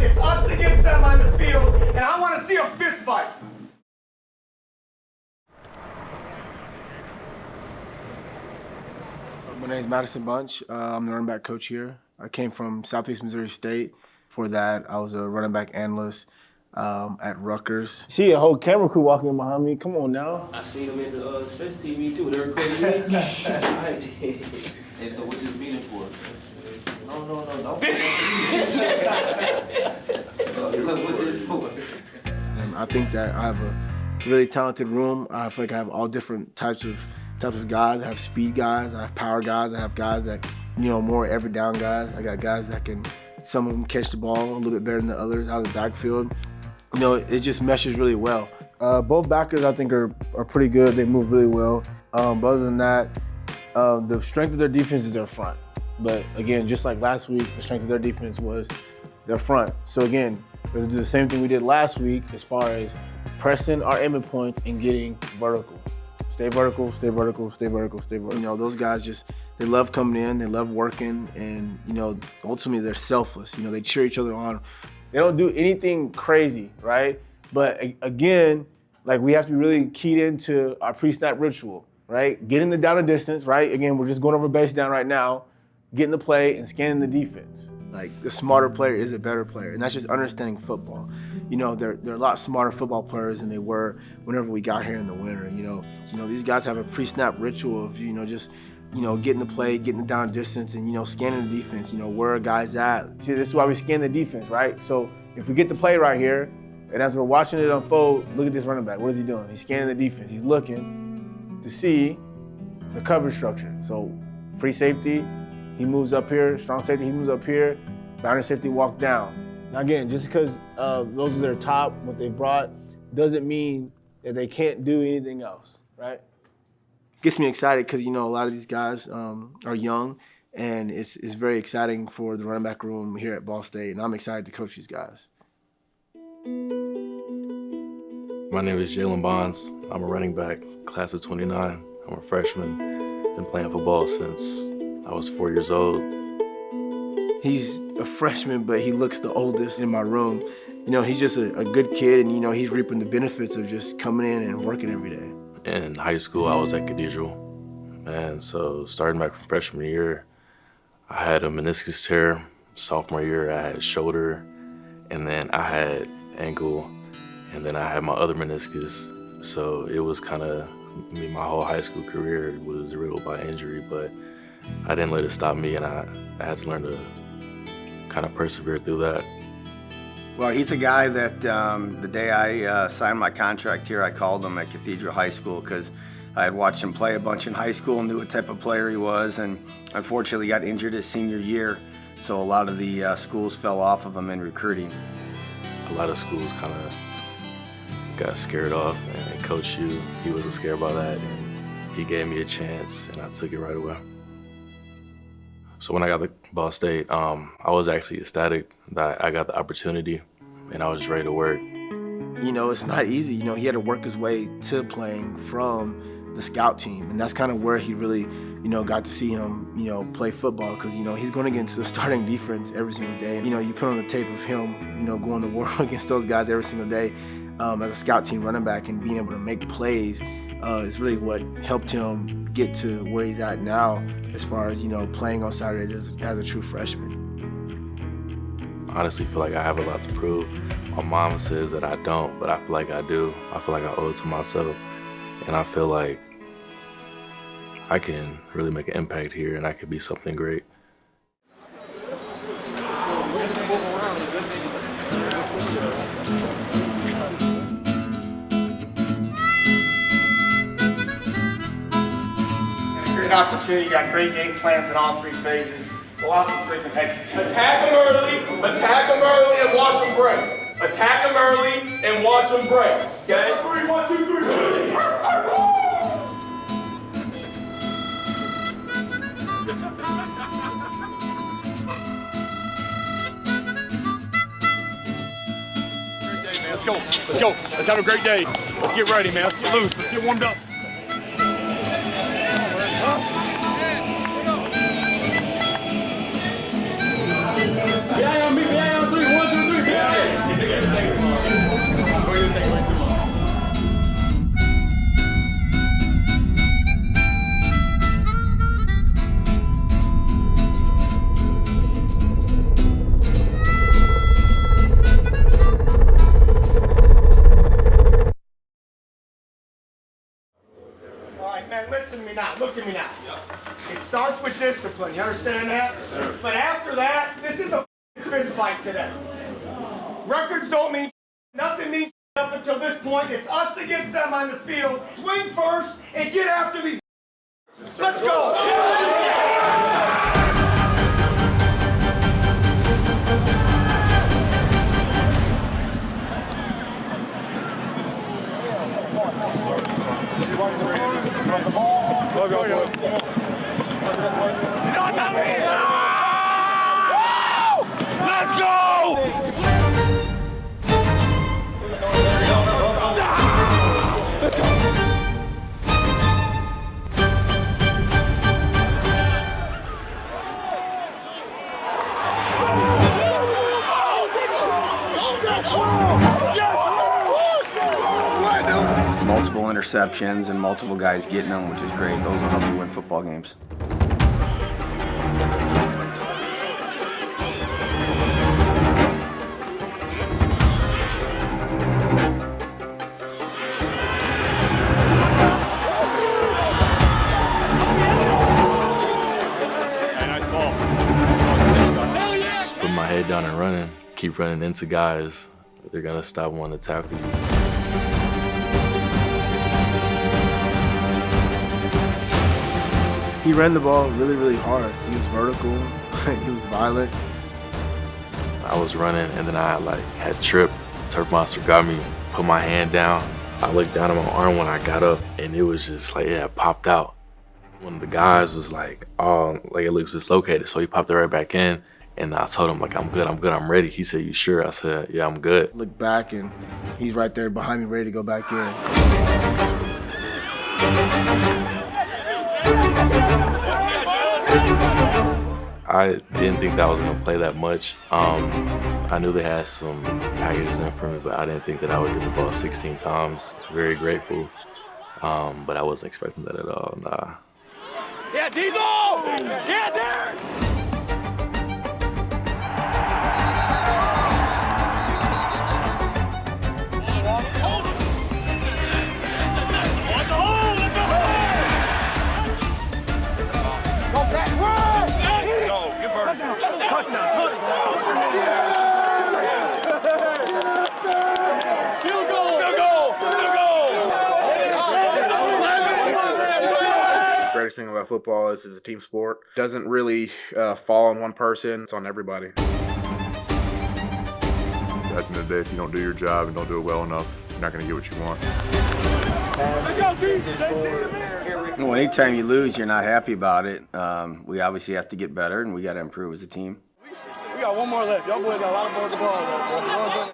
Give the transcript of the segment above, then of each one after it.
It's us against them on the field, and I want to see a fist fight. My name is Madison Bunch. I'm the running back coach here. I came from Southeast Missouri State. For that, I was a running back analyst at Rutgers. See a whole camera crew walking behind me. Come on now. I seen him in the Space TV too. They're recording me. I did. Hey, so what this meeting for? No, don't. So what this for? And I think that I have a really talented room. I feel like I have all different types of guys. I have speed guys. I have power guys. I have guys that, more every down guys. I got guys that can, some of them catch the ball a little bit better than the others out of the backfield. It just meshes really well. Both backers I think are pretty good. They move really well. But other than that, the strength of their defense is their front. But again, just like last week, the strength of their defense was their front. So again, we're gonna do the same thing we did last week as far as pressing our aiming points and getting vertical. Stay vertical, stay vertical, stay vertical, stay vertical. Those guys they love coming in, they love working, and ultimately they're selfless. They cheer each other on. They don't do anything crazy, right? But again, like we have to be really keyed into our pre-snap ritual, right? Getting the down and distance, right? Again, we're just going over base down right now, getting the play and scanning the defense. Like the smarter player is a better player, and that's just understanding football. They're a lot smarter football players than they were whenever we got here in the winter. These guys have a pre-snap ritual of just getting the play, getting the down distance, and scanning the defense. Where are guys at? See, this is why we scan the defense, right? So if we get the play right here, and as we're watching it unfold, look at this running back. What is he doing? He's scanning the defense. He's looking to see the coverage structure. So free safety, he moves up here. Strong safety, he moves up here. Boundary safety walks down. Now again, just because those are their top, what they brought, doesn't mean that they can't do anything else, right? Gets me excited because a lot of these guys are young, and it's very exciting for the running back room here at Ball State, and I'm excited to coach these guys. My name is Jalen Bonds. I'm a running back, class of 29. I'm a freshman. Been playing football since I was 4 years old. He's a freshman, but he looks the oldest in my room. He's just a good kid, and he's reaping the benefits of just coming in and working every day. In high school, I was at Cathedral. And so starting back from freshman year, I had a meniscus tear. Sophomore year, I had shoulder, and then I had ankle, and then I had my other meniscus. So it was kind of, my whole high school career was riddled by injury, but I didn't let it stop me, and I had to learn to kind of persevere through that. Well, he's a guy that the day I signed my contract here, I called him at Cathedral High School because I had watched him play a bunch in high school, knew what type of player he was, and unfortunately got injured his senior year. So a lot of the schools fell off of him in recruiting. A lot of schools kind of got scared off, and Coach Hugh, he wasn't scared by that, and he gave me a chance, and I took it right away. So when I got to Ball State, I was actually ecstatic that I got the opportunity, and I was just ready to work. It's not easy. He had to work his way to playing from the scout team, and that's kind of where he really, got to see him, play football, because, he's going against the starting defense every single day. You put on the tape of him, going to war against those guys every single day as a scout team running back, and being able to make plays is really what helped him get to where he's at now as far as, playing on Saturdays as a true freshman. I honestly feel like I have a lot to prove. My mom says that I don't, but I feel like I do. I feel like I owe it to myself. And I feel like I can really make an impact here, and I could be something great. Great opportunity, you got great game plans in all three phases. Go out and freaking execute. Attack them early, and watch them break. Attack them early and watch them break. Okay? 3, 1, 2, 3. Let's go. Let's have a great day. Let's get ready, man. Let's get loose. Let's get warmed up. Yeah, on me. Yeah, on 3. 1, 2, 3. Yeah. But after that, this is a fist fight today. Records don't mean nothing means up until this point. It's us against them on the field. Swing first and get after these. Let's go. Let's go! Multiple interceptions and multiple guys getting them, which is great. Those will help you win football games. Just put my head down and running. Keep running into guys. They're gonna stop wanting to tackle you. He ran the ball really, really hard. He was vertical. He was violent. I was running and then I had tripped. Turf Monster got me, put my hand down. I looked down at my arm when I got up and it was just like, it popped out. One of the guys was like, oh, like it looks dislocated. So he popped it right back in and I told him like, I'm good, I'm ready. He said, you sure? I said, yeah, I'm good. Look back and he's right there behind me, ready to go back in. I didn't think that I was gonna play that much. I knew they had some packages in for me, but I didn't think that I would get the ball 16 times. Very grateful, but I wasn't expecting that at all, nah. Yeah, Diesel! Yeah, Derek! The greatest thing about football is it's a team sport. It doesn't really fall on one person, it's on everybody. At the end of the day, if you don't do your job and don't do it well enough, you're not going to get what you want. Well, anytime you lose, you're not happy about it. We obviously have to get better, and we got to improve as a team. We got one more left. Y'all boys got a lot of more to the ball.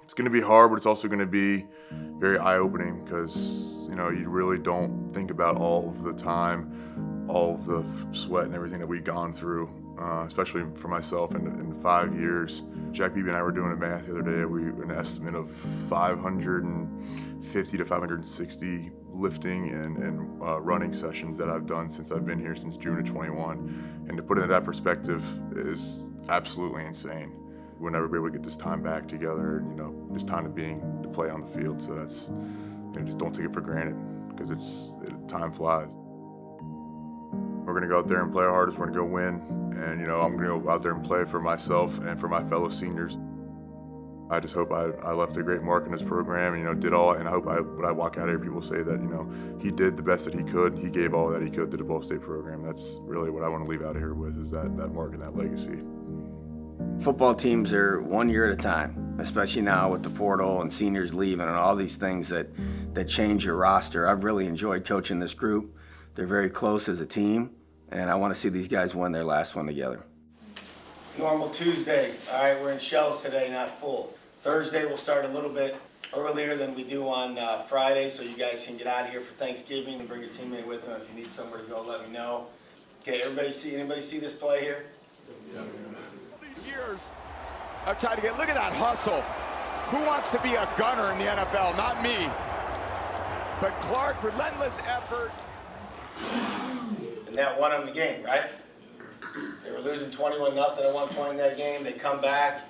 It's gonna be hard, but it's also gonna be very eye-opening because you really don't think about all of the time, all of the sweat and everything that we've gone through, especially for myself in 5 years. Jack Beebe and I were doing a math the other day. We an estimate of 550 to 560 lifting and running sessions that I've done since I've been here since June of 21, and to put it in that perspective is absolutely insane. We'll never be able to get this time back together, just time to play on the field. So that's, just don't take it for granted because time flies. We're gonna go out there and play our hardest. We're gonna go win, and I'm gonna go out there and play for myself and for my fellow seniors. I just hope I left a great mark in this program, and did all. And I hope when I walk out here, people say that he did the best that he could. He gave all that he could to the Ball State program. That's really what I want to leave out of here with, is that mark and that legacy. Football teams are 1 year at a time, especially now with the portal and seniors leaving and all these things that change your roster. I've really enjoyed coaching this group. They're very close as a team, and I want to see these guys win their last one together. Normal Tuesday. All right, we're in shells today, not full. Thursday we'll start a little bit earlier than we do on Friday, so you guys can get out of here for Thanksgiving and bring your teammate with them. If you need somewhere to go, let me know. Okay, anybody see this play here? Years, of trying to get, look at that hustle. Who wants to be a gunner in the NFL? Not me. But Clark, relentless effort. And that won them the game, right? They were losing 21-0 at one point in that game. They come back.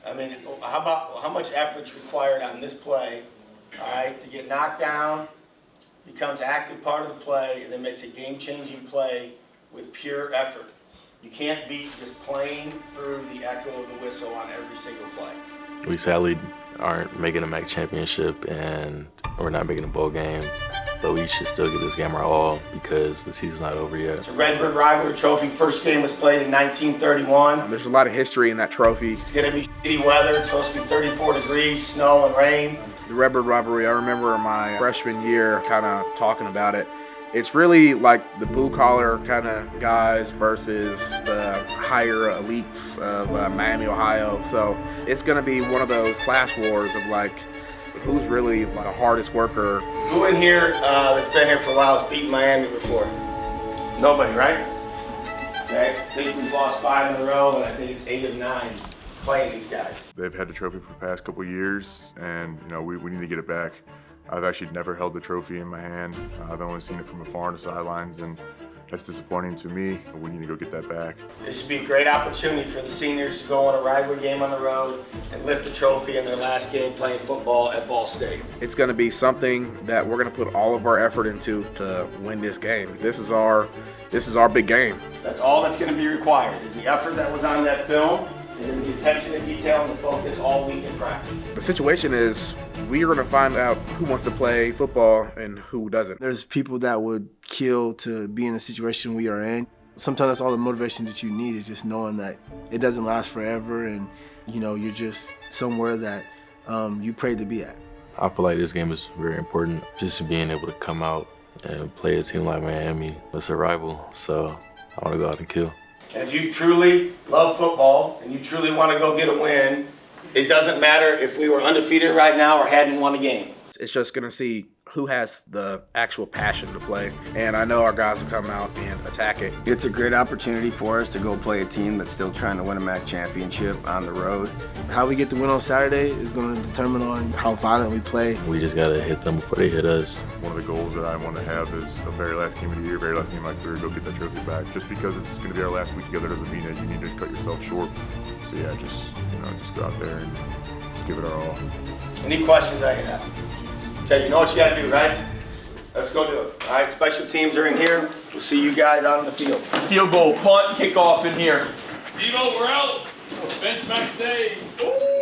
I mean, how much effort's required on this play, all right, to get knocked down, becomes active part of the play, and then makes a game-changing play with pure effort. You can't beat just playing through the echo of the whistle on every single play. We sadly aren't making a MAC championship and we're not making a bowl game, but we should still give this game our all because the season's not over yet. It's a Redbird Rivalry Trophy. First game was played in 1931. There's a lot of history in that trophy. It's going to be shitty weather. It's supposed to be 34 degrees, snow and rain. The Redbird Rivalry, I remember my freshman year kind of talking about it. It's really like the blue-collar kind of guys versus the higher elites of Miami, Ohio. So it's going to be one of those class wars of like, who's really the hardest worker. Who in here that's been here for a while has beaten Miami before? Nobody, right? Okay. I think we've lost 5 in a row, and I think it's 8 of 9 playing these guys. They've had the trophy for the past couple of years, and we need to get it back. I've actually never held the trophy in my hand. I've only seen it from afar on the sidelines, and that's disappointing to me. We need to go get that back. This would be a great opportunity for the seniors to go on a rivalry game on the road and lift the trophy in their last game playing football at Ball State. It's going to be something that we're going to put all of our effort into to win this game. This is our big game. That's all that's going to be required is the effort that was on that film and then the attention to detail and the focus all week in practice. The situation is we are going to find out who wants to play football and who doesn't. There's people that would kill to be in the situation we are in. Sometimes that's all the motivation that you need is just knowing that it doesn't last forever and you're just somewhere that you prayed to be at. I feel like this game is very important. Just being able to come out and play a team like Miami, it's a rival, so I want to go out and kill. And if you truly love football and you truly want to go get a win, it doesn't matter if we were undefeated right now or hadn't won a game. It's just going to see who has the actual passion to play. And I know our guys will come out and attack it. It's a great opportunity for us to go play a team that's still trying to win a MAC championship on the road. How we get the win on Saturday is going to determine on how violent we play. We just got to hit them before they hit us. One of the goals that I want to have is the very last game of the year, very last game of my career, go get that trophy back. Just because it's going to be our last week together doesn't mean that you need to cut yourself short. So yeah, just go out there and just give it our all. Any questions I have? Okay, you know what you got to do, right? Let's go do it. All right, special teams are in here. We'll see you guys out on the field. Field goal, punt, kickoff in here. Devo, we're out. Bench back day. Ooh.